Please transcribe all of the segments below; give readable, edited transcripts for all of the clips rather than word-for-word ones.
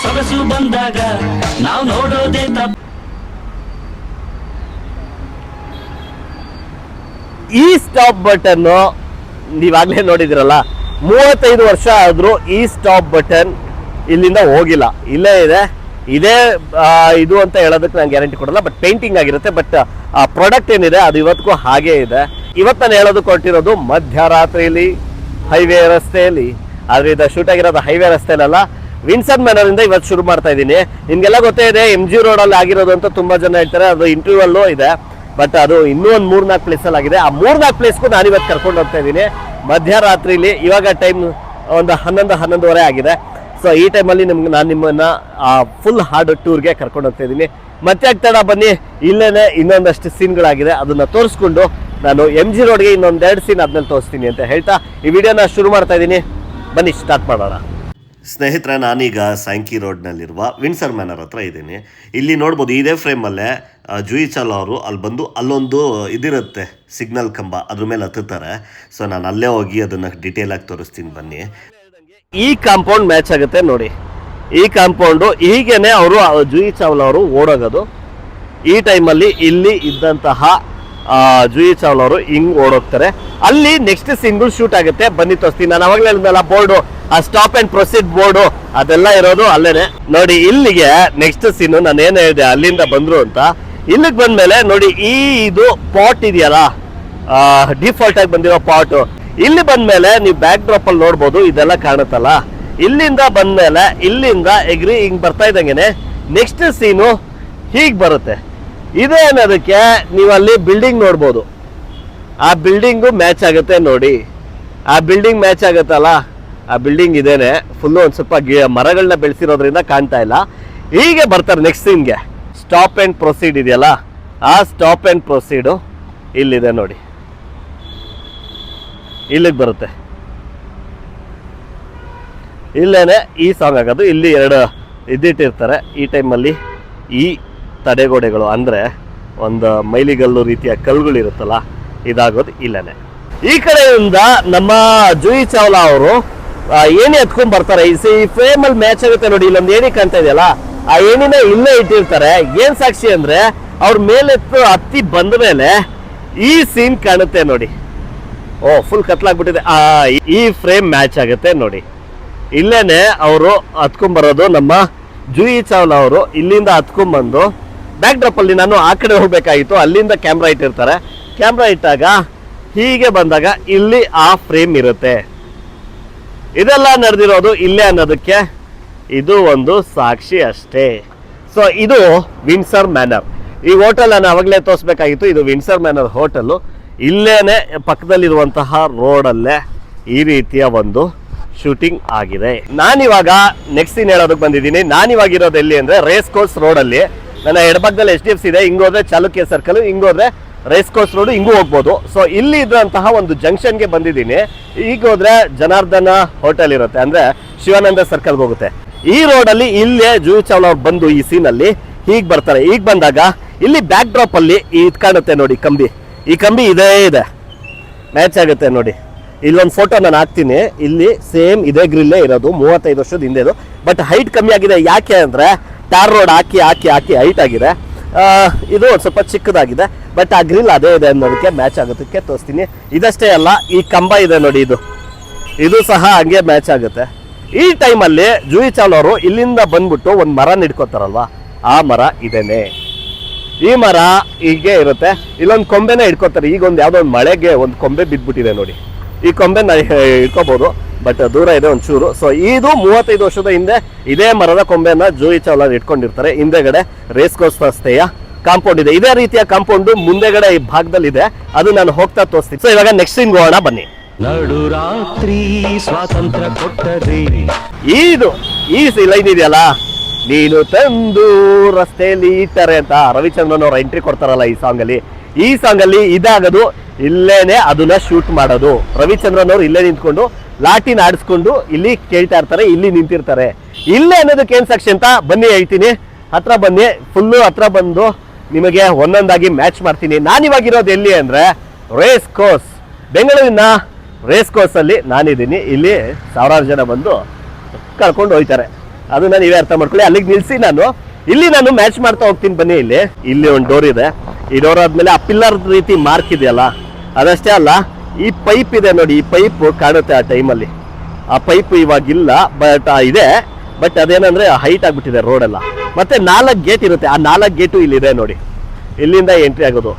ಸೊಗಸು ಬಂದಾಗ ನಾವು ನೋಡೋದೇ ತಪ್ಪು. ಈ ಸ್ಟಾಪ್ ಬಟನ್ ನೀವಾಗಲೇ ನೋಡಿದಿರಲ್ಲ, 35 ವರ್ಷ ಆದರೂ ಈ ಸ್ಟಾಪ್ ಬಟನ್ ಇಲ್ಲಿಂದ ಹೋಗಿಲ್ಲ, ಇಲ್ಲೇ ಇದೆ. ಇದೇ ಇದು ಅಂತ ಹೇಳೋದಕ್ಕೆ ನಾನು ಗ್ಯಾರಂಟಿ ಕೊಡಲ್ಲ, ಬಟ್ ಪೇಂಟಿಂಗ್ ಆಗಿರುತ್ತೆ. ಬಟ್ ಆ ಪ್ರಾಡಕ್ಟ್ ಏನಿದೆ ಅದು ಇವತ್ತಿಗೂ ಹಾಗೇ ಇದೆ. ಇವತ್ತು ನಾನು ಹೇಳೋದಕ್ಕೆ ಹೊರಟಿರೋದು ಮಧ್ಯರಾತ್ರಿಯಲ್ಲಿ ಹೈವೇ ರಸ್ತೆಯಲ್ಲಿ, ಆದರೆ ಇದು ಶೂಟ್ ಆಗಿರೋದು ಹೈವೇ ರಸ್ತೆಯಲ್ಲ, ವಿನ್ಸನ್ ಮ್ಯಾನರಿಂದ ಇವತ್ತು ಶುರು ಮಾಡ್ತಾ ಇದ್ದೀನಿ. ನಿಮಗೆಲ್ಲ ಗೊತ್ತೇ ಇದೆ MG ರೋಡಲ್ಲಿ ಆಗಿರೋದು ಅಂತ ತುಂಬ ಜನ ಹೇಳ್ತಾರೆ. ಅದು ಇಂಟರ್ವ್ಯೂವಲ್ಲೂ ಇದೆ, ಬಟ್ ಅದು ಇನ್ನೂ ಒಂದು 3-4 ಪ್ಲೇಸಲ್ಲಿ ಆಗಿದೆ. ಆ 3-4 ಪ್ಲೇಸ್ಗೂ ನಾನು ಇವತ್ತು ಕರ್ಕೊಂಡು ಹೋಗ್ತಾ ಇದ್ದೀನಿ ಮಧ್ಯರಾತ್ರಿಲಿ. ಇವಾಗ ಟೈಮ್ ಒಂದು 11-11:30 ಆಗಿದೆ. ಸೊ ಈ ಟೈಮಲ್ಲಿ ನಾನು ನಿಮ್ಮನ್ನು ಫುಲ್ ಹಾರ್ಡ್ ಟೂರ್ಗೆ ಕರ್ಕೊಂಡು ಹೋಗ್ತಾ ಇದ್ದೀನಿ. ಮತ್ತೆ ಆಗ್ತಾಡ ಬನ್ನಿ, ಇಲ್ಲೇ ಇನ್ನೊಂದಷ್ಟು ಸೀನ್ಗಳಾಗಿದೆ, ಅದನ್ನು ತೋರಿಸ್ಕೊಂಡು ನಾನು MG ರೋಡ್ಗೆ ಇನ್ನೊಂದೆರಡು ಸೀನ್ ಆದ್ಮೇಲೆ ತೋರಿಸ್ತೀನಿ ಅಂತ ಹೇಳ್ತಾ ಈ ವಿಡಿಯೋನ ಶುರು ಮಾಡ್ತಾ ಇದ್ದೀನಿ. ಬನ್ನಿ ಸ್ಟಾರ್ಟ್ ಮಾಡೋಣ. ಸ್ನೇಹಿತರೆ, ನಾನೀಗ ಸ್ಯಾಂಕಿ ರೋಡ್ನಲ್ಲಿರುವ ವಿನ್ಸರ್ ಮ್ಯಾನರ್ ಹತ್ರ ಇದ್ದೀನಿ. ಇಲ್ಲಿ ನೋಡ್ಬೋದು, ಇದೇ ಫ್ರೇಮಲ್ಲೇ ಜೂಯಿ ಚಾವ್ಲಾ ಅವರು ಅಲ್ಲಿ ಬಂದು ಅಲ್ಲೊಂದು ಇದಿರುತ್ತೆ ಸಿಗ್ನಲ್ ಕಂಬ, ಅದ್ರ ಮೇಲೆ ಹತ್ತುತ್ತಾರೆ. ಸೊ ನಾನು ಅಲ್ಲೇ ಹೋಗಿ ಅದನ್ನು ಡೀಟೇಲಾಗಿ ತೋರಿಸ್ತೀನಿ ಬನ್ನಿ. ಈ ಕಾಂಪೌಂಡ್ ಮ್ಯಾಚ್ ಆಗುತ್ತೆ ನೋಡಿ. ಈ ಕಾಂಪೌಂಡು ಹೀಗೇನೆ ಅವರು ಜೂಯಿ ಚಾವ್ಲಾ ಅವರು ಓಡೋಗೋದು. ಈ ಟೈಮಲ್ಲಿ ಇಲ್ಲಿ ಇದ್ದಂತಹ ಜೂಯಿ ಚಾವ್ಲಾ ಅವರು ಹಿಂಗ್ ಓಡೋಗ್ತಾರೆ. ಅಲ್ಲಿ ನೆಕ್ಸ್ಟ್ ಸಿಂಗಲ್ ಶೂಟ್ ಆಗುತ್ತೆ, ಬನ್ನಿ ತೋರಿಸ್ತೀನಿ. ನಾನು ಅವಾಗಲೇ ಹೇಳಿದ್ನಲ್ಲ ಬೋರ್ಡು, ಆ ಸ್ಟಾಪ್ ಅಂಡ್ ಪ್ರೊಸೀಡ್ ಬೋರ್ಡು ಅದೆಲ್ಲ ಇರೋದು ಅಲ್ಲೇನೆ ನೋಡಿ. ಇಲ್ಲಿಗೆ ನೆಕ್ಸ್ಟ್ ಸೀನು ನಾನು ಏನು ಹೇಳಿದೆ ಅಲ್ಲಿಂದ ಬಂದ್ರು ಅಂತ, ಇಲ್ಲಿಗೆ ಬಂದ್ಮೇಲೆ ನೋಡಿ ಈ ಇದು ಪಾಟ್ ಇದೆಯಲ್ಲ, ಡಿಫಾಲ್ಟ್ ಆಗಿ ಬಂದಿರೋ ಪಾಟು, ಇಲ್ಲಿ ಬಂದ್ಮೇಲೆ ನೀವು ಬ್ಯಾಕ್ ಡ್ರಾಪ್ ಅಲ್ಲಿ ನೋಡ್ಬೋದು, ಇದೆಲ್ಲ ಕಾಣುತ್ತಲ್ಲ. ಇಲ್ಲಿಂದ ಬಂದ್ಮೇಲೆ ಇಲ್ಲಿಂದ ಎಗ್ರಿ ಹಿಂಗ್ ಬರ್ತಾ ಇದ್ದಂಗೆನೆ ನೆಕ್ಸ್ಟ್ ಸೀನು ಹೀಗ್ ಬರುತ್ತೆ. ಇದೇ ಅನ್ನೋದಕ್ಕೆ ನೀವು ಅಲ್ಲಿ ಬಿಲ್ಡಿಂಗ್ ನೋಡ್ಬೋದು, ಆ ಬಿಲ್ಡಿಂಗು ಮ್ಯಾಚ್ ಆಗುತ್ತೆ ನೋಡಿ. ಆ ಬಿಲ್ಡಿಂಗ್ ಮ್ಯಾಚ್ ಆಗುತ್ತಲ್ಲ, ಆ ಬಿಲ್ಡಿಂಗ್ ಇದೇನೆ ಫುಲ್ಲು ಒಂದು ಸ್ವಲ್ಪ ಮರಗಳನ್ನ ಬೆಳೆಸಿರೋದ್ರಿಂದ ಕಾಣ್ತಾ ಇಲ್ಲ. ಹೀಗೆ ಬರ್ತಾರೆ ನೆಕ್ಸ್ಟ್ ಸೀನ್ಗೆ. ಸ್ಟಾಪ್ ಆ್ಯಂಡ್ ಪ್ರೊಸೀಡ್ ಇದೆಯಲ್ಲ, ಆ ಸ್ಟಾಪ್ ಆ್ಯಂಡ್ ಪ್ರೊಸೀಡು ಇಲ್ಲಿದೆ ನೋಡಿ, ಇಲ್ಲಿಗೆ ಬರುತ್ತೆ. ಇಲ್ಲೇನೆ ಈ ಸಾಂಗ್ ಆಗೋದು. ಇಲ್ಲಿ 2 ಇದ್ದಿಟ್ಟಿರ್ತಾರೆ. ಈ ಟೈಮಲ್ಲಿ ಈ ತಡೆಗೋಡೆಗಳು ಅಂದರೆ ಒಂದು ಮೈಲಿಗಲ್ಲು ರೀತಿಯ ಕಲ್ಲುಗಳಿರುತ್ತಲ್ಲ, ಇದಾಗೋದು ಇಲ್ಲೇನೆ. ಈ ಕಡೆಯಿಂದ ನಮ್ಮ ಜೂಯಿ ಚಾವ್ಲಾ ಅವರು ಏಣಿ ಎತ್ಕೊಂಡ್ ಬರ್ತಾರೆ. ಈ ಫ್ರೇಮಲ್ಲಿ ಮ್ಯಾಚ್ ಆಗುತ್ತೆ ನೋಡಿ, ಇಲ್ಲೊಂದು ಏಣಿ ಕಾಣ್ತಾ ಇದೆಯಲ್ಲ, ಆ ಏಣಿನ ಇಲ್ಲೇ ಇಟ್ಟಿರ್ತಾರೆ. ಏನ್ ಸಾಕ್ಷಿ ಅಂದ್ರೆ ಅವ್ರ ಮೇಲೆತ್ತು ಹತ್ತಿ ಬಂದ ಮೇಲೆ ಈ ಸೀನ್ ಕಾಣುತ್ತೆ ನೋಡಿ. ಓ ಫುಲ್ ಕತ್ಲಾಗ್ಬಿಟ್ಟಿದೆ. ಈ ಫ್ರೇಮ್ ಮ್ಯಾಚ್ ಆಗುತ್ತೆ ನೋಡಿ. ಇಲ್ಲೇನೆ ಅವರು ಹತ್ಕೊಂಡ್ಬರೋದು ನಮ್ಮ ಜೂಯಿ ಚಾವ್ಲಾ ಅವರು. ಇಲ್ಲಿಂದ ಹತ್ಕೊಂಡ್ಬಂದು ಬ್ಯಾಕ್ ಡ್ರಾಪ್ ಅಲ್ಲಿ ನಾನು ಆ ಕಡೆ ಹೋಗ್ಬೇಕಾಗಿತ್ತು, ಅಲ್ಲಿಂದ ಕ್ಯಾಮ್ರಾ ಇಟ್ಟಿರ್ತಾರೆ. ಕ್ಯಾಮ್ರಾ ಇಟ್ಟಾಗ ಹೀಗೆ ಬಂದಾಗ ಇಲ್ಲಿ ಆ ಫ್ರೇಮ್ ಇರುತ್ತೆ. ಇದೆಲ್ಲ ನಡೆದಿರೋದು ಇಲ್ಲೇ ಅನ್ನೋದಕ್ಕೆ ಇದು ಒಂದು ಸಾಕ್ಷಿ ಅಷ್ಟೇ. ಸೊ ಇದು ವಿನ್ಸರ್ ಮ್ಯಾನರ್. ಈ ಹೋಟೆಲ್ ನಾನು ಅವಾಗಲೇ ತೋರಿಸ್ಬೇಕಾಗಿತ್ತು. ಇದು ವಿನ್ಸರ್ ಮ್ಯಾನರ್ ಹೋಟೆಲ್ಲು. ಇಲ್ಲೇನೆ ಪಕ್ಕದಲ್ಲಿರುವಂತಹ ರೋಡಲ್ಲೇ ಈ ರೀತಿಯ ಒಂದು ಶೂಟಿಂಗ್ ಆಗಿದೆ. ನಾನಿವಾಗ ನೆಕ್ಸ್ಟ್ ಸೀನ್ ಹೇಳೋದಕ್ಕೆ ಬಂದಿದ್ದೀನಿ. ನಾನಿವಾಗ ಇರೋದು ಎಲ್ಲಿ ಅಂದರೆ ರೇಸ್ ಕೋರ್ಸ್ ರೋಡಲ್ಲಿ. ನನ್ನ ಎಡಭಾಗದಲ್ಲಿ HDFC ಇದೆ, ಹಿಂಗೋದ್ರೆ ಚಾಲುಕ್ಯ ಸರ್ಕಲ್, ಹಿಂಗೋದ್ರೆ ರೇಸ್ ಕೋರ್ಸ್ ರೋಡ್, ಹಿಂಗೂ ಹೋಗ್ಬೋದು. ಸೊ ಇಲ್ಲಿ ಇದ್ದಂತಹ ಒಂದು ಜಂಕ್ಷನ್ಗೆ ಬಂದಿದ್ದೀನಿ. ಈಗ ಹೋದ್ರೆ ಜನಾರ್ದನ ಹೋಟೆಲ್ ಇರುತ್ತೆ, ಅಂದ್ರೆ ಶಿವಾನಂದ ಸರ್ಕಲ್ಗೆ ಹೋಗುತ್ತೆ. ಈ ರೋಡಲ್ಲಿ ಇಲ್ಲೇ ಜೂಯಿ ಚಾವ್ಲಾ ಅವ್ರು ಬಂದು ಈ ಸೀನಲ್ಲಿ ಹೀಗೆ ಬರ್ತಾರೆ. ಈಗ ಬಂದಾಗ ಇಲ್ಲಿ ಬ್ಯಾಕ್ ಡ್ರಾಪ್ ಅಲ್ಲಿ ಇದು ಕಾಣುತ್ತೆ ನೋಡಿ, ಕಂಬಿ. ಈ ಕಂಬಿ ಇದೇ ಇದೆ, ಮ್ಯಾಚ್ ಆಗುತ್ತೆ ನೋಡಿ. ಇಲ್ಲೊಂದು ಫೋಟೋ ನಾನು ಹಾಕ್ತೀನಿ. ಇಲ್ಲಿ ಸೇಮ್ ಇದೇ ಗ್ರಿಲ್ಲೇ ಇರೋದು, 35 ವರ್ಷದ ಹಿಂದೆದು. ಬಟ್ ಹೈಟ್ ಕಮ್ಮಿ ಆಗಿದೆ. ಯಾಕೆ ಅಂದ್ರೆ ಟಾರ್ ರೋಡ್ ಹಾಕಿ ಹಾಕಿ ಹಾಕಿ ಹೈಟ್ ಆಗಿದೆ. ಇದು ಒಂದು ಸ್ವಲ್ಪ ಚಿಕ್ಕದಾಗಿದೆ, ಬಟ್ ಆ ಗ್ರಿಲ್ ಅದೇ ಇದೆ ಅನ್ನೋದಕ್ಕೆ ಮ್ಯಾಚ್ ಆಗೋದಕ್ಕೆ ತೋರಿಸ್ತೀನಿ. ಇದಷ್ಟೇ ಅಲ್ಲ, ಈ ಕಂಬ ಇದೆ ನೋಡಿ, ಇದು ಸಹ ಹಂಗೆ ಮ್ಯಾಚ್ ಆಗುತ್ತೆ. ಈ ಟೈಮಲ್ಲಿ ಜೂಯಿ ಚಾವ್ಲಾ ಅವರು ಇಲ್ಲಿಂದ ಬಂದ್ಬಿಟ್ಟು ಒಂದು ಮರ ಹಿಡ್ಕೋತಾರಲ್ವಾ, ಆ ಮರ ಇದೇನೆ. ಈ ಮರ ಹೀಗೆ ಇರುತ್ತೆ. ಇಲ್ಲೊಂದು ಕೊಂಬೆನ ಹಿಡ್ಕೋತಾರೆ. ಈಗ ಒಂದು ಯಾವುದೋ ಒಂದು ಮಳೆಗೆ ಒಂದು ಕೊಂಬೆ ಬಿದ್ದುಬಿಟ್ಟಿದೆ ನೋಡಿ. ಈ ಕೊಂಬೆನ ಹಿಡ್ಕೋಬಹುದು, ಬಟ್ ದೂರ ಇದೆ ಒಂಚೂರು. ಸೊ ಇದು 35 ವರ್ಷದ ಹಿಂದೆ ಇದೇ ಮರದ ಕೊಂಬೆನ ಜೂಯಿ ಚಾವ್ಲಾ ಇಟ್ಕೊಂಡಿರ್ತಾರೆ. ಹಿಂದೆಗಡೆ ರೇಸ್ ಕೋರ್ಸ್ ರಸ್ತೆಯ ಕಾಂಪೌಂಡ್ ಇದೆ. ಇದೇ ರೀತಿಯ ಕಾಂಪೌಂಡ್ ಮುಂದೆಗಡೆ ಈ ಭಾಗದಲ್ಲಿ ಇದೆ, ಅದು ನಾನು ಹೋಗ್ತಾ ತೋರಿಸ್ತೀನಿ. ಸೊ ಇವಾಗ ನೆಕ್ಸ್ಟ್ ಸೀನ್ ಹೋಗೋಣ ಬನ್ನಿ. ನಡು ರಾತ್ರಿ ಸ್ವಾತಂತ್ರ್ಯ ಕೊಟ್ಟರೆ ಈ ಲೈನ್ ಇದೆಯಲ್ಲ, ನೀನು ತಂದು ರಸ್ತೆಯಲ್ಲಿ ಇಟ್ಟರೆ ಅಂತ ರವಿಚಂದ್ರನ್ ಅವ್ರ ಎಂಟ್ರಿ ಕೊಡ್ತಾರಲ್ಲ ಈ ಸಾಂಗಲ್ಲಿ ಇದಾಗದು ಇಲ್ಲೇನೆ ಅದನ್ನ ಶೂಟ್ ಮಾಡೋದು. ರವಿಚಂದ್ರನ್ ಅವ್ರು ಇಲ್ಲೇ ನಿಂತ್ಕೊಂಡು ಲಾಟಿನ ಆಡಿಸ್ಕೊಂಡು ಇಲ್ಲಿ ಕೇಳ್ತಾ ಇರ್ತಾರೆ, ಇಲ್ಲಿ ನಿಂತಿರ್ತಾರೆ. ಇಲ್ಲೇ ಅನ್ನೋದಕ್ಕೆ ಏನ್ ಸಾಕ್ಷಿ ಅಂತ ಬನ್ನಿ ಹೇಳ್ತೀನಿ. ಹತ್ರ ಬನ್ನಿ, ಫುಲ್ಲು ಹತ್ರ ಬಂದು ನಿಮಗೆ ಒಂದೊಂದಾಗಿ ಮ್ಯಾಚ್ ಮಾಡ್ತೀನಿ. ನಾನಿವಾಗಿರೋದು ಎಲ್ಲಿ ಅಂದ್ರೆ ರೇಸ್ ಕೋರ್ಸ್, ಬೆಂಗಳೂರಿನ ರೇಸ್ ಕೋರ್ಸ್ ಅಲ್ಲಿ ನಾನಿದ್ದೀನಿ. ಇಲ್ಲಿ ಸಾವಿರಾರು ಜನ ಬಂದು ಕರ್ಕೊಂಡು ಹೋಗ್ತಾರೆ. ಅದನ್ನ ನೀವೇ ಅರ್ಥ ಮಾಡ್ಕೊಳ್ಳಿ. ಅಲ್ಲಿಗೆ ನಿಲ್ಸಿ ಇಲ್ಲಿ ನಾನು ಮ್ಯಾಚ್ ಮಾಡ್ತಾ ಹೋಗ್ತೀನಿ ಬನ್ನಿ. ಇಲ್ಲಿ ಒಂದು ಡೋರ್ ಇದೆ. ಈ ಡೋರ್ ಆದ್ಮೇಲೆ ಆ ಪಿಲ್ಲರ್ ರೀತಿ ಮಾರ್ಕ್ ಇದೆಯಲ್ಲ, ಅದಷ್ಟೇ ಅಲ್ಲ, ಈ ಪೈಪ್ ಇದೆ ನೋಡಿ. ಈ ಪೈಪ್ ಕಾಣುತ್ತೆ ಆ ಟೈಮಲ್ಲಿ. ಆ ಪೈಪ್ ಇವಾಗಿಲ್ಲ, ಬಟ್ ಇದೆ. ಬಟ್ ಅದೇನಂದ್ರೆ ಹೈಟ್ ಆಗ್ಬಿಟ್ಟಿದೆ ರೋಡ್ ಎಲ್ಲ. ಮತ್ತೆ 4 ಗೇಟ್ ಇರುತ್ತೆ. ಆ 4 ಗೇಟು ಇಲ್ಲಿದೆ ನೋಡಿ. ಇಲ್ಲಿಂದ ಎಂಟ್ರಿ ಆಗೋದು.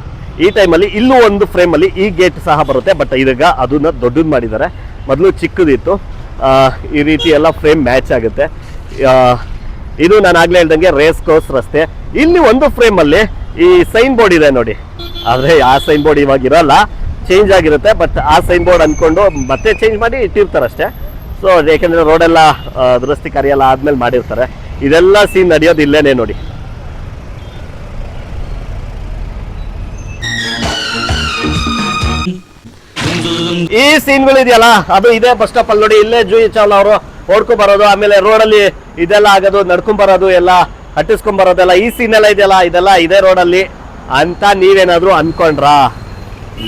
ಈ ಟೈಮಲ್ಲಿ ಇಲ್ಲೂ ಒಂದು ಫ್ರೇಮಲ್ಲಿ ಈ ಗೇಟ್ ಸಹ ಬರುತ್ತೆ. ಬಟ್ ಈಗ ಅದನ್ನ ದೊಡ್ಡದು ಮಾಡಿದ್ದಾರೆ. ಮೊದಲು ಚಿಕ್ಕದಿತ್ತು. ಈ ರೀತಿ ಎಲ್ಲ ಫ್ರೇಮ್ ಮ್ಯಾಚ್ ಆಗುತ್ತೆ. ಇದು ನಾನು ಆಗ್ಲೇ ಹೇಳ್ದಂಗೆ ರೇಸ್ ಕೋರ್ಸ್ ರಸ್ತೆ. ಇಲ್ಲಿ ಒಂದು ಫ್ರೇಮಲ್ಲಿ ಈ ಸೈನ್ ಬೋರ್ಡ್ ಇದೆ ನೋಡಿ. ಆದರೆ ಆ ಸೈನ್ ಬೋರ್ಡ್ ಇವಾಗ ಇರಲ್ಲ, ಚೇಂಜ್ ಆಗಿರುತ್ತೆ. ಬಟ್ ಆ ಸೈನ್ ಬೋರ್ಡ್ ಅಂದ್ಕೊಂಡು ಮತ್ತೆ ಚೇಂಜ್ ಮಾಡಿ ಇಟ್ಟಿರ್ತಾರೆ ಅಷ್ಟೇ. ಸೊ ಯಾಕೆಂದರೆ ರೋಡೆಲ್ಲ ದುರಸ್ತಿ ಕಾರ್ಯ ಎಲ್ಲ ಆದ್ಮೇಲೆ ಮಾಡಿರ್ತಾರೆ. ಇದೆಲ್ಲ ಸೀನ್ ನಡೆಯೋದು ಇಲ್ಲೇನೆ ನೋಡಿ. ಈ ಸೀನ್ಗಳು ಇದೆಯಲ್ಲ, ಅದು ಇದೇ ಬಸ್ ಸ್ಟಾಪ್ ಅಲ್ಲಿ ನೋಡಿ. ಇಲ್ಲೇ ಜೂಯಿ ಚಾವ್ಲಾ ಅವರು ಓಡ್ಕೊಂಡ್ ಬರೋದು, ಆಮೇಲೆ ರೋಡಲ್ಲಿ ಇದೆಲ್ಲ ಆಗೋದು, ನಡ್ಕೊಂಡ್ ಬರೋದು, ಎಲ್ಲ ಹಟ್ಟಿಸ್ಕೊಂಡ್ ಬರೋದೆಲ್ಲ, ಈ ಸೀನ್ ಎಲ್ಲ ಇದೆಯಲ್ಲ, ಇದೆಲ್ಲ ಇದೇ ರೋಡಲ್ಲಿ ಅಂತ ನೀವೇನಾದ್ರೂ ಅನ್ಕೊಂಡ್ರಾ?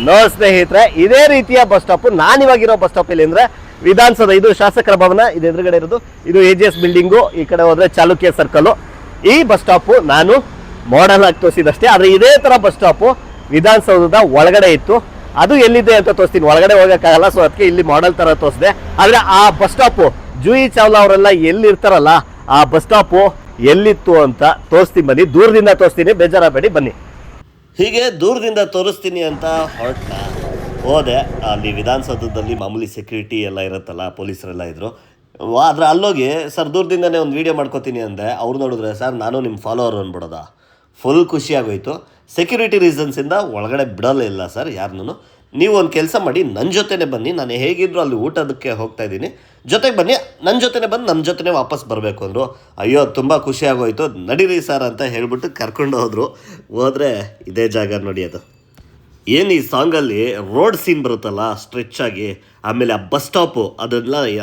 ನೋ ಸ್ನೇಹಿತರೆ, ಇದೇ ರೀತಿಯ ಬಸ್ ಸ್ಟಾಪ್ ನಾನಿವಾಗಿರೋ ಬಸ್ ಸ್ಟಾಪ್ ಇಲ್ಲಿ ಅಂದ್ರೆ ವಿಧಾನಸೌಧ. ಇದು ಶಾಸಕರ ಭವನ, ಇದು ಎದುರುಗಡೆ ಇರೋದು. ಇದು AGS ಬಿಲ್ಡಿಂಗು. ಈ ಕಡೆ ಹೋದ್ರೆ ಚಾಲುಕ್ಯ ಸರ್ಕಲ್. ಈ ಬಸ್ ಸ್ಟಾಪ್ ನಾನು ಮಾಡಲ್ ಆಗಿ ತೋರಿಸಿದಷ್ಟೇ. ಆದ್ರೆ ಇದೇ ತರ ಬಸ್ ಸ್ಟಾಪ್ ವಿಧಾನಸೌಧದ ಒಳಗಡೆ ಇತ್ತು. ಅದು ಎಲ್ಲಿದೆ ಅಂತ ತೋರಿಸ್ತೀನಿ. ಒಳಗಡೆ ಹೋಗಕ್ಕಾಗಲ್ಲ, ಸೊ ಅದಕ್ಕೆ ಇಲ್ಲಿ ಮಾಡೆಲ್ ತರ ತೋರಿಸಿದೆ. ಆದ್ರೆ ಆ ಬಸ್ ಸ್ಟಾಪ್ ಜೂಯಿ ಚಾವ್ಲಾ ಅವರೆಲ್ಲ ಎಲ್ಲಿರ್ತಾರಲ್ಲ, ಆ ಬಸ್ ಸ್ಟಾಪ್ ಎಲ್ಲಿತ್ತು ಅಂತ ತೋರಿಸ್ತೀನಿ ಬನ್ನಿ. ದೂರದಿಂದ ತೋರಿಸ್ತೀನಿ, ಬೇಜಾರಾಗಬೇಡಿ ಬನ್ನಿ. ಹೀಗೆ ದೂರದಿಂದ ತೋರಿಸ್ತೀನಿ ಅಂತ ಹೋದೆ. ಅಲ್ಲಿ ವಿಧಾನಸೌಧದಲ್ಲಿ ಮಾಮೂಲಿ ಸೆಕ್ಯೂರಿಟಿ ಎಲ್ಲ ಇರುತ್ತಲ್ಲ, ಪೊಲೀಸರೆಲ್ಲ ಇದ್ರು. ಆದ್ರೆ ಅಲ್ಲೋಗಿ ಸರ್ ದೂರದಿಂದನೇ ಒಂದು ವೀಡಿಯೋ ಮಾಡ್ಕೋತೀನಿ ಅಂದೆ. ಅವ್ರು ನೋಡಿದ್ರೆ ಸರ್ ನಾನು ನಿಮ್ಮ ಫಾಲೋವರ್ ಅಂದ್ಬಿಡೋದ. ಫುಲ್ ಖುಷಿಯಾಗೋಯ್ತು. ಸೆಕ್ಯೂರಿಟಿ ರೀಸನ್ಸಿಂದ ಒಳಗಡೆ ಬಿಡೋಲ್ಲ ಇಲ್ಲ ಸರ್ ಯಾರನ್ನೂ. ನೀವು ಒಂದು ಕೆಲಸ ಮಾಡಿ, ನನ್ನ ಜೊತೆನೇ ಬನ್ನಿ. ನಾನು ಹೇಗಿದ್ರು ಅಲ್ಲಿ ಊಟದಕ್ಕೆ ಹೋಗ್ತಾ ಇದ್ದೀನಿ, ಜೊತೆಗೆ ಬನ್ನಿ, ನನ್ನ ಜೊತೆನೇ ಬಂದು ನನ್ನ ಜೊತೆನೇ ವಾಪಸ್ ಬರಬೇಕು ಅಂದರು. ಅಯ್ಯೋ ತುಂಬ ಖುಷಿಯಾಗೋಯ್ತು, ನಡೀರಿ ಸರ್ ಅಂತ ಹೇಳ್ಬಿಟ್ಟು ಕರ್ಕೊಂಡು ಹೋದರೆ ಇದೇ ಜಾಗ ನೋಡಿ. ಅದು ಏನು ಈ ಸಾಂಗಲ್ಲಿ ರೋಡ್ ಸೀನ್ ಬರುತ್ತಲ್ಲ ಸ್ಟ್ರೆಚ್ ಆಗಿ, ಆಮೇಲೆ ಆ ಬಸ್ ಸ್ಟಾಪು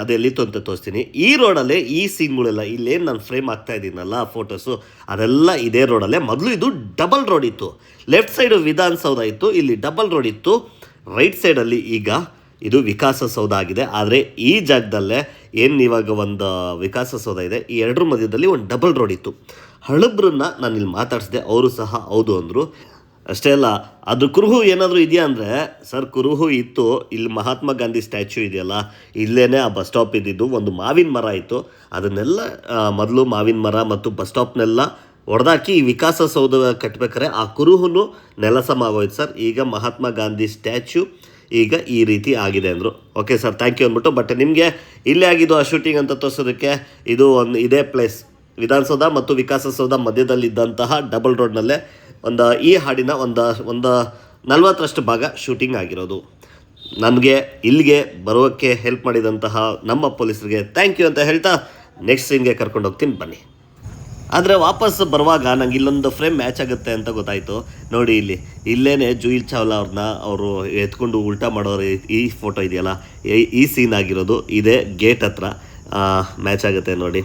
ಅದೆಲ್ಲಿತ್ತು ಅಂತ ತೋರಿಸ್ತೀನಿ. ಈ ರೋಡಲ್ಲೇ ಈ ಸೀನ್ಗಳೆಲ್ಲ, ಇಲ್ಲೇನು ನಾನು ಫ್ರೇಮ್ ಆಗ್ತಾ ಇದ್ದೀನಲ್ಲ ಫೋಟೋಸು, ಅದೆಲ್ಲ ಇದೇ ರೋಡಲ್ಲೇ. ಮೊದಲು ಇದು ಡಬಲ್ ರೋಡ್ ಇತ್ತು. ಲೆಫ್ಟ್ ಸೈಡು ವಿಧಾನಸೌಧ ಇತ್ತು, ಇಲ್ಲಿ ಡಬಲ್ ರೋಡ್ ಇತ್ತು. ರೈಟ್ ಸೈಡಲ್ಲಿ ಈಗ ಇದು ವಿಕಾಸಸೌಧ ಆಗಿದೆ. ಆದರೆ ಈ ಜಾಗದಲ್ಲೇ ಏನು ಇವಾಗ ಒಂದು ವಿಕಾಸಸೌಧ ಇದೆ, ಈ ಎರಡರ ಮಧ್ಯದಲ್ಲಿ ಒಂದು ಡಬಲ್ ರೋಡ್ ಇತ್ತು. ಹಳಬ್ರನ್ನ ನಾನು ಇಲ್ಲಿ ಮಾತಾಡಿಸಿದೆ, ಅವರು ಸಹ ಹೌದು ಅಂದರು. ಅಷ್ಟೇ ಅಲ್ಲ, ಅದು ಕುರುಹು ಏನಾದರೂ ಇದೆಯಾ ಅಂದರೆ, ಸರ್ ಕುರುಹು ಇತ್ತು. ಇಲ್ಲಿ ಮಹಾತ್ಮ ಗಾಂಧಿ ಸ್ಟ್ಯಾಚ್ಯೂ ಇದೆಯಲ್ಲ, ಇಲ್ಲೇ ಆ ಬಸ್ ಸ್ಟಾಪ್ ಇದ್ದಿದ್ದು. ಒಂದು ಮಾವಿನ ಮರ ಇತ್ತು, ಅದನ್ನೆಲ್ಲ ಮೊದಲು ಮಾವಿನ ಮರ ಮತ್ತು ಬಸ್ ಸ್ಟಾಪ್ನೆಲ್ಲ ಹೊಡೆದಾಕಿ ಈ ವಿಕಾಸಸೌಧ ಕಟ್ಟಬೇಕಾದ್ರೆ ಆ ಕುರುಹುನು ನೆಲಸಮ ಆಗೋಯ್ತು ಸರ್. ಈಗ ಮಹಾತ್ಮ ಗಾಂಧಿ ಸ್ಟ್ಯಾಚ್ಯೂ ಈಗ ಈ ರೀತಿ ಆಗಿದೆ ಅಂದರು. ಓಕೆ ಸರ್, ಥ್ಯಾಂಕ್ ಯು ಅಂದ್ಬಿಟ್ಟು. ಬಟ್ ನಿಮಗೆ ಇಲ್ಲೇ ಆಗಿದ್ದು ಆ ಶೂಟಿಂಗ್ ಅಂತ ತೋರಿಸೋದಕ್ಕೆ ಇದು ಒಂದು ಇದೇ ಪ್ಲೇಸ್, ವಿಧಾನಸೌಧ ಮತ್ತು ವಿಕಾಸಸೌಧ ಮಧ್ಯದಲ್ಲಿದ್ದಂತಹ ಡಬಲ್ ರೋಡ್ನಲ್ಲೇ ಈ ಹಾಡಿನ ಒಂದು 40ರಷ್ಟು ಭಾಗ ಶೂಟಿಂಗ್ ಆಗಿರೋದು. ನನಗೆ ಇಲ್ಲಿಗೆ ಬರೋಕ್ಕೆ ಹೆಲ್ಪ್ ಮಾಡಿದಂತಹ ನಮ್ಮ ಪೊಲೀಸರಿಗೆ ಥ್ಯಾಂಕ್ ಯು ಅಂತ ಹೇಳ್ತಾ ನೆಕ್ಸ್ಟ್ ಸೀನ್ಗೆ ಕರ್ಕೊಂಡು ಹೋಗ್ತೀನಿ ಬನ್ನಿ. ಆದರೆ ವಾಪಸ್ ಬರುವಾಗ ನಂಗೆ ಇಲ್ಲೊಂದು ಫ್ರೇಮ್ ಮ್ಯಾಚ್ ಆಗುತ್ತೆ ಅಂತ ಗೊತ್ತಾಯಿತು ನೋಡಿ. ಇಲ್ಲೇ ಜೂಯಿ ಚಾವ್ಲಾ ಅವರು ಎತ್ಕೊಂಡು ಉಲ್ಟಾ ಮಾಡೋರು ಈ ಫೋಟೋ ಇದೆಯಲ್ಲ, ಈ ಸೀನ್ ಆಗಿರೋದು ಇದೇ ಗೇಟ್ ಹತ್ರ ಮ್ಯಾಚ್ ಆಗುತ್ತೆ ನೋಡಿ.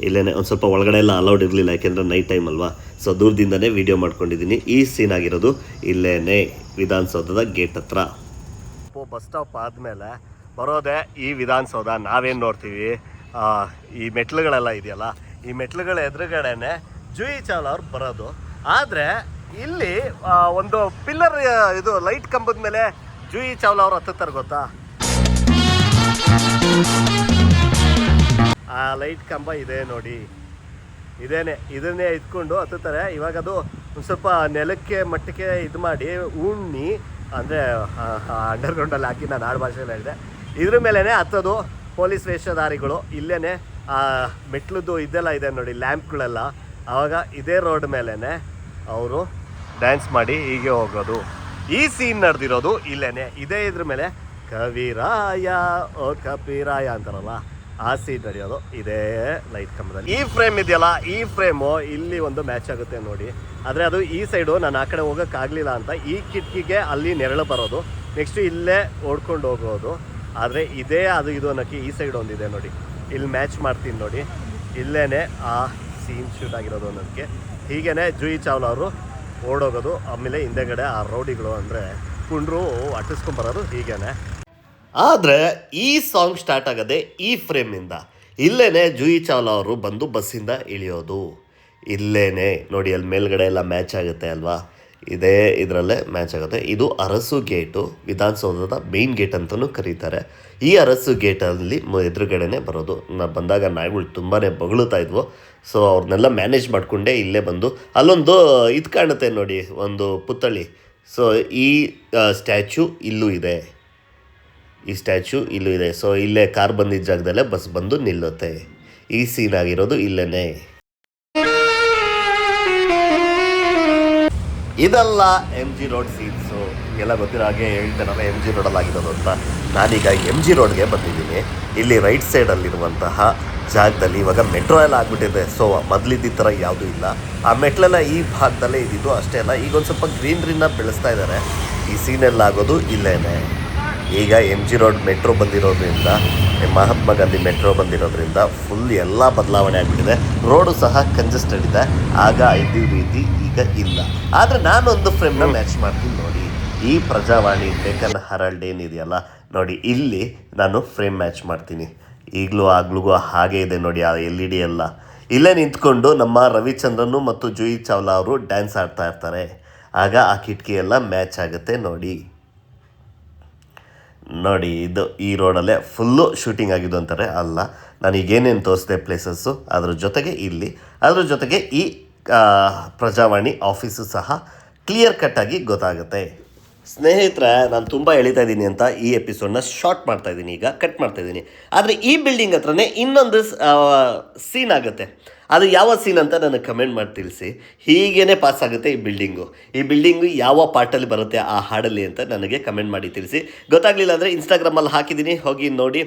ಇಲ್ಲೇ ಒಂದು ಸ್ವಲ್ಪ ಒಳಗಡೆ ಎಲ್ಲ ಅಲೌಡ್ ಇರಲಿಲ್ಲ, ಯಾಕೆಂದರೆ ನೈಟ್ ಟೈಮ್ ಅಲ್ವಾ. ಸೊ ದೂರದಿಂದನೇ ವೀಡಿಯೋ ಮಾಡ್ಕೊಂಡಿದ್ದೀನಿ. ಈ ಸೀನ್ ಆಗಿರೋದು ಇಲ್ಲೇ ವಿಧಾನಸೌಧದ ಗೇಟ್ ಹತ್ರ. ಬಸ್ ಸ್ಟಾಪ್ ಆದಮೇಲೆ ಬರೋದೇ ಈ ವಿಧಾನಸೌಧ. ನಾವೇನು ನೋಡ್ತೀವಿ, ಈ ಮೆಟ್ಲುಗಳೆಲ್ಲ ಇದೆಯಲ್ಲ, ಈ ಮೆಟ್ಲುಗಳ ಎದುರುಗಡೆನೆ ಜೂಯಿ ಚಾವ್ಲಾ ಅವ್ರು ಬರೋದು. ಆದರೆ ಇಲ್ಲಿ ಒಂದು ಪಿಲ್ಲರ್, ಇದು ಲೈಟ್ ಕಂಬದ ಮೇಲೆ ಜೂಯಿ ಚಾವ್ಲಾ ಅವ್ರು ಹತ್ತುತ್ತಾರೆ ಗೊತ್ತಾ. ಆ ಲೈಟ್ ಕಂಬ ಇದೆ ನೋಡಿ, ಇದನ್ನೇ ಇದ್ಕೊಂಡು ಹತ್ತುತ್ತಾರೆ. ಇವಾಗ ಅದು ಒಂದು ಸ್ವಲ್ಪ ನೆಲಕ್ಕೆ ಮಟ್ಟಕ್ಕೆ ಇದು ಮಾಡಿ ಉಣ್ಣಿ, ಅಂದರೆ ಅಂಡರ್ಗ್ರೌಂಡಲ್ಲಿ ಹಾಕಿ, ನಾನು ಆಡು ಭಾಷೆಯಲ್ಲಿ ಹೇಳಿದೆ. ಇದ್ರ ಮೇಲೇ ಹತ್ತೋದು ಪೊಲೀಸ್ ವೇಷಧಾರಿಗಳು. ಇಲ್ಲೇ ಆ ಮೆಟ್ಲದ್ದು ಇದೆಲ್ಲ ಇದೆ ನೋಡಿ, ಲ್ಯಾಂಪ್ಗಳೆಲ್ಲ. ಆವಾಗ ಇದೇ ರೋಡ್ ಮೇಲೇ ಅವರು ಡ್ಯಾನ್ಸ್ ಮಾಡಿ ಹೀಗೆ ಹೋಗೋದು. ಈ ಸೀನ್ ನಡೆದಿರೋದು ಇಲ್ಲೇ, ಇದೇ ಇದ್ರ ಮೇಲೆ ಕವಿರಾಯ ಓ ಕಪಿರಾಯ ಅಂತಾರಲ್ಲ, ಆ ಸೀನ್ ನಡೆಯೋದು ಇದೇ ಲೈಟ್ ಕಂಬದಲ್ಲಿ. ಈ ಫ್ರೇಮ್ ಇದೆಯಲ್ಲ, ಈ ಫ್ರೇಮು ಇಲ್ಲಿ ಒಂದು ಮ್ಯಾಚ್ ಆಗುತ್ತೆ ನೋಡಿ. ಆದರೆ ಅದು ಈ ಸೈಡು ನಾನು ಆ ಕಡೆ ಹೋಗೋಕ್ಕಾಗಲಿಲ್ಲ ಅಂತ ಈ ಕಿಟಕಿಗೆ ಅಲ್ಲಿ ನೆರಳು ಬರೋದು, ನೆಕ್ಸ್ಟು ಇಲ್ಲೇ ಓಡ್ಕೊಂಡು ಹೋಗೋದು. ಆದರೆ ಇದೇ ಅದು ಇದು ಅನ್ನೋಕ್ಕೆ ಈ ಸೈಡ್ ಒಂದಿದೆ ನೋಡಿ, ಇಲ್ಲಿ ಮ್ಯಾಚ್ ಮಾಡ್ತೀನಿ ನೋಡಿ. ಇಲ್ಲೇ ಆ ಸೀನ್ ಶೂಟ್ ಆಗಿರೋದು ಅನ್ನೋದಕ್ಕೆ. ಹೀಗೇ ಜೂಯಿ ಚಾವ್ಲಾ ಅವರು ಓಡೋಗೋದು, ಆಮೇಲೆ ಹಿಂದೆಗಡೆ ಆ ರೌಡಿಗಳು ಅಂದರೆ ಕುಂಡ್ರು ಅಟ್ಟಿಸ್ಕೊಂಬರೋದು ಹೀಗೇನೆ. ಆದರೆ ಈ ಸಾಂಗ್ ಸ್ಟಾರ್ಟ್ ಆಗೋದೆ ಈ ಫ್ರೇಮಿಂದ. ಇಲ್ಲೇ ಜೂಹಿ ಚಾವ್ಲಾ ಅವರು ಬಂದು ಬಸ್ಸಿಂದ ಇಳಿಯೋದು. ಇಲ್ಲೇ ನೋಡಿ, ಅಲ್ಲಿ ಮೇಲ್ಗಡೆ ಎಲ್ಲ ಮ್ಯಾಚ್ ಆಗುತ್ತೆ ಅಲ್ವಾ, ಇದೇ ಇದರಲ್ಲೇ ಮ್ಯಾಚ್ ಆಗುತ್ತೆ. ಇದು ಅರಸು ಗೇಟು, ವಿಧಾನಸೌಧದ ಮೇನ್ ಗೇಟ್ ಅಂತಲೂ ಕರೀತಾರೆ. ಈ ಅರಸು ಗೇಟಲ್ಲಿ ಎದುರುಗಡೆನೇ ಬರೋದು. ನಾನು ಬಂದಾಗ ನಾಯಿಗಳು ತುಂಬಾ ಬೊಗಳುತ್ತಾ ಇದ್ವು. ಸೊ ಅವ್ರನ್ನೆಲ್ಲ ಮ್ಯಾನೇಜ್ ಮಾಡಿಕೊಂಡೆ ಇಲ್ಲೇ ಬಂದು, ಅಲ್ಲೊಂದು ಇದು ಕಾಣುತ್ತೆ ನೋಡಿ, ಒಂದು ಪುತ್ಥಳಿ. ಸೊ ಈ ಸ್ಟ್ಯಾಚ್ಯೂ ಇಲ್ಲೂ ಇದೆ, ಈ ಸ್ಟ್ಯಾಚ್ಯೂ ಇಲ್ಲೂ ಇದೆ. ಸೊ ಇಲ್ಲೇ ಕಾರ್ ಬಂದಿದ್ದ ಜಾಗದಲ್ಲೇ ಬಸ್ ಬಂದು ನಿಲ್ಲುತ್ತೆ. ಈ ಸೀನ್ ಆಗಿರೋದು ಇಲ್ಲೇ. ಇದೆಲ್ಲ MG ರೋಡ್ ಸೀನ್ಸು. ಎಲ್ಲ ಗೊತ್ತಿರೋ ಹಾಗೆ ಹೇಳ್ತಾರಲ್ಲ MG ರೋಡಲ್ಲಿ ಆಗಿರೋದು ಅಂತ. ನಾನೀಗ MG ರೋಡ್ಗೆ ಬಂದಿದ್ದೀನಿ. ಇಲ್ಲಿ ರೈಟ್ ಸೈಡಲ್ಲಿರುವಂತಹ ಜಾಗದಲ್ಲಿ ಇವಾಗ ಮೆಟ್ರೋ ಎಲ್ಲ ಆಗ್ಬಿಟ್ಟಿದೆ. ಸೊ ಮೊದಲಿದ್ದ ಥರ ಯಾವುದೂ ಇಲ್ಲ. ಆ ಮೆಟ್ಲೆಲ್ಲ ಈ ಭಾಗದಲ್ಲೇ ಇದ್ದಿದ್ದು, ಅಷ್ಟೇ ಅಲ್ಲ ಈಗೊಂದು ಸ್ವಲ್ಪ ಗ್ರೀನ್ರಿನ ಬೆಳೆಸ್ತಾ ಇದ್ದಾರೆ. ಈ ಸೀನೆಲ್ಲ ಆಗೋದು ಇಲ್ಲೇ. ಈಗ MG ರೋಡ್ ಮೆಟ್ರೋ ಬಂದಿರೋದ್ರಿಂದ, ಮಹಾತ್ಮ ಗಾಂಧಿ ಮೆಟ್ರೋ ಬಂದಿರೋದ್ರಿಂದ ಫುಲ್ ಎಲ್ಲ ಬದಲಾವಣೆ ಆಗಿಬಿಟ್ಟಿದೆ. ರೋಡು ಸಹ ಕಂಜೆಸ್ಟೆಡ್ ಇದೆ. ಆಗ ಇದ್ದ ರೀತಿ ಈಗ ಇಲ್ಲ. ಆದರೆ ನಾನೊಂದು ಫ್ರೇಮ್ನ ಮ್ಯಾಚ್ ಮಾಡ್ತೀನಿ ನೋಡಿ. ಈ ಪ್ರಜಾವಾಣಿ ಡೆಕ್ಕನ್ ಹೆರಾಲ್ಡ್ ಏನಿದೆಯಲ್ಲ ನೋಡಿ, ಇಲ್ಲಿ ನಾನು ಫ್ರೇಮ್ ಮ್ಯಾಚ್ ಮಾಡ್ತೀನಿ. ಈಗಲೂ ಆಗ್ಲಿಗೂ ಹಾಗೇ ಇದೆ ನೋಡಿ, ಆ LED ಎಲ್ಲ. ಇಲ್ಲೇ ನಿಂತ್ಕೊಂಡು ನಮ್ಮ ರವಿಚಂದ್ರನ್ ಮತ್ತು ಜೂಹಿ ಚಾವ್ಲಾ ಅವರು ಡ್ಯಾನ್ಸ್ ಆಡ್ತಾ ಇರ್ತಾರೆ. ಆಗ ಆ ಕಿಟಕಿ ಎಲ್ಲ ಮ್ಯಾಚ್ ಆಗುತ್ತೆ ನೋಡಿ. ನೋಡಿ, ಇದು ಈ ರೋಡಲ್ಲೇ ಫುಲ್ಲು ಶೂಟಿಂಗ್ ಆಗಿದ್ದು ಅಂತಾರೆ. ಅಲ್ಲ, ನಾನು ಈಗೇನೇನು ತೋರಿಸಿದೆ ಪ್ಲೇಸಸ್ಸು, ಅದ್ರ ಜೊತೆಗೆ ಇಲ್ಲಿ, ಅದ್ರ ಜೊತೆಗೆ ಈ ಪ್ರಜಾವಾಣಿ ಆಫೀಸು ಸಹ ಕ್ಲಿಯರ್ ಕಟ್ಟಾಗಿ ಗೊತ್ತಾಗುತ್ತೆ. ಸ್ನೇಹಿತರೆ, ನಾನು ತುಂಬ ಎಳಿತಾ ಇದ್ದೀನಿ ಅಂತ ಈ ಎಪಿಸೋಡ್ನ ಶಾರ್ಟ್ ಮಾಡ್ತಾಯಿದ್ದೀನಿ, ಈಗ ಕಟ್ ಮಾಡ್ತಾಯಿದ್ದೀನಿ. ಆದರೆ ಈ ಬಿಲ್ಡಿಂಗ್ ಹತ್ರನೇ ಇನ್ನೊಂದು ಸೀನ್ ಆಗುತ್ತೆ. ಅದು ಯಾವ ಸೀನ್ ಅಂತ ನನಗೆ ಕಮೆಂಟ್ ಮಾಡಿ ತಿಳಿಸಿ. ಹೀಗೇ ಪಾಸ್ ಆಗುತ್ತೆ ಈ ಬಿಲ್ಡಿಂಗು ಯಾವ ಪಾರ್ಟಲ್ಲಿ ಬರುತ್ತೆ ಆ ಹಾಡಲ್ಲಿ ಅಂತ ನನಗೆ ಕಮೆಂಟ್ ಮಾಡಿ ತಿಳಿಸಿ. ಗೊತ್ತಾಗಲಿಲ್ಲ ಅಂದರೆ ಇನ್ಸ್ಟಾಗ್ರಾಮಲ್ಲಿ ಹಾಕಿದ್ದೀನಿ, ಹೋಗಿ ನೋಡಿ.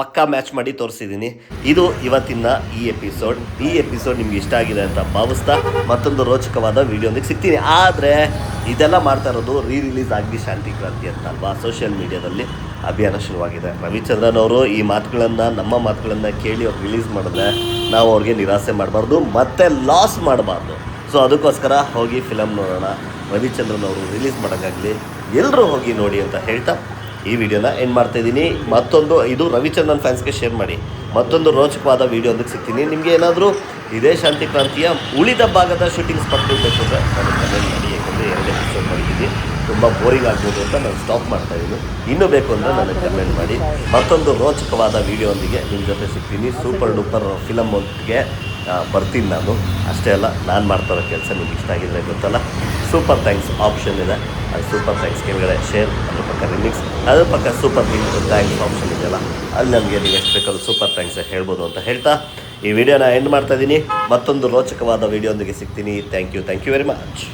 ಪಕ್ಕಾ ಮ್ಯಾಚ್ ಮಾಡಿ ತೋರಿಸಿದ್ದೀನಿ. ಇದು ಇವತ್ತಿನ ಈ ಎಪಿಸೋಡ್ ನಿಮ್ಗೆ ಇಷ್ಟ ಆಗಿದೆ ಅಂತ ಭಾವಿಸ್ತಾ ಮತ್ತೊಂದು ರೋಚಕವಾದ ವಿಡಿಯೋದಕ್ಕೆ ಸಿಗ್ತೀನಿ. ಆದರೆ ಇದೆಲ್ಲ ಮಾಡ್ತಾ ಇರೋದು ರಿಲೀಸ್ ಆಗಿ ಶಾಂತಿ ಕ್ರಾಂತಿ ಅಂತ ಅಲ್ವಾ, ಸೋಷಿಯಲ್ ಮೀಡಿಯಾದಲ್ಲಿ ಅಭಿಯಾನ ಶುರುವಾಗಿದೆ. ರವಿಚಂದ್ರನ್ ಅವರು ಈ ಮಾತುಗಳನ್ನು, ನಮ್ಮ ಮಾತುಗಳನ್ನು ಕೇಳಿ ಅವ್ರು ರಿಲೀಸ್ ಮಾಡಿದ್ರೆ ನಾವು ಅವ್ರಿಗೆ ನಿರಾಸೆ ಮಾಡಬಾರ್ದು ಮತ್ತು ಲಾಸ್ ಮಾಡಬಾರ್ದು. ಸೊ ಅದಕ್ಕೋಸ್ಕರ ಹೋಗಿ ಫಿಲಮ್ ನೋಡೋಣ. ರವಿಚಂದ್ರನ್ ಅವರು ರಿಲೀಸ್ ಮಾಡೋಕ್ಕಾಗಲಿ, ಎಲ್ಲರೂ ಹೋಗಿ ನೋಡಿ ಅಂತ ಹೇಳ್ತಾ ಈ ವಿಡಿಯೋನ ಎಂಡ್ ಮಾಡ್ತಾಯಿದ್ದೀನಿ. ಮತ್ತೊಂದು, ಇದು ರವಿಚಂದ್ರನ್ ಫ್ಯಾನ್ಸ್ಗೆ ಶೇರ್ ಮಾಡಿ. ಮತ್ತೊಂದು ರೋಚಕವಾದ ವಿಡಿಯೋದಕ್ಕೆ ಸಿಗ್ತೀನಿ. ನಿಮಗೆ ಏನಾದರೂ ಇದೇ ಶಾಂತಿ ಕ್ರಾಂತಿಯ ಉಳಿದ ಭಾಗದ ಶೂಟಿಂಗ್ ಸ್ಪಾಟ್ ಬೇಕು ಅಂದರೆ ನನಗೆ ಕಮೆಂಟ್ ಮಾಡಿ. ಯಾಕಂದರೆ 2 ಎಪಿಸೋಡ್ ಮಾಡಿದ್ದೀನಿ, ತುಂಬ ಬೋರಿಂಗ್ ಆಗ್ಬೋದು ಅಂತ ನಾನು ಸ್ಟಾಪ್ ಮಾಡ್ತಾಯಿದ್ದೀನಿ. ಇನ್ನೂ ಬೇಕು ಅಂದರೆ ನನಗೆ ಕಮೆಂಟ್ ಮಾಡಿ. ಮತ್ತೊಂದು ರೋಚಕವಾದ ವಿಡಿಯೋದೊಂದಿಗೆ ನಿಮ್ಮ ಜೊತೆ ಸಿಗ್ತೀನಿ. ಸೂಪರ್ ಡೂಪರ್ ಫಿಲಮ್ ಒಟ್ಟಿಗೆ ಬರ್ತೀನಿ ನಾನು. ಅಷ್ಟೇ ಅಲ್ಲ, ನಾನು ಮಾಡ್ತಾರೋ ಕೆಲಸ ನಿಮ್ಗೆ ಇಷ್ಟ ಆಗಿದ್ರೆ ಗೊತ್ತಲ್ಲ, ಸೂಪರ್ ಥ್ಯಾಂಕ್ಸ್ ಆಪ್ಷನ್ ಇದೆ. ಅದು ಸೂಪರ್ ಥ್ಯಾಂಕ್ಸ್ ಕೆಳಗಡೆ ಶೇರ್, ಅದ್ರ ಪಕ್ಕ ರಿಮಿಕ್ಸ್, ಅದ್ರ ಪಕ್ಕ ಸೂಪರ್ ಥ್ಯಾಂಕ್ಸ್ ಆಪ್ಷನ್ ಇದೆಯಲ್ಲ, ಅಲ್ಲಿ ನಮಗೆ ನೀವು ಎಷ್ಟು ಬೇಕಾದ್ರೂ ಸೂಪರ್ ಥ್ಯಾಂಕ್ಸ್ ಹೇಳ್ಬೋದು ಅಂತ ಹೇಳ್ತಾ ಈ ವಿಡಿಯೋನ ಎಂಡ್ ಮಾಡ್ತಾಯಿದ್ದೀನಿ. ಮತ್ತೊಂದು ರೋಚಕವಾದ ವಿಡಿಯೋದೊಂದಿಗೆ ಸಿಗ್ತೀನಿ. Thank you very much.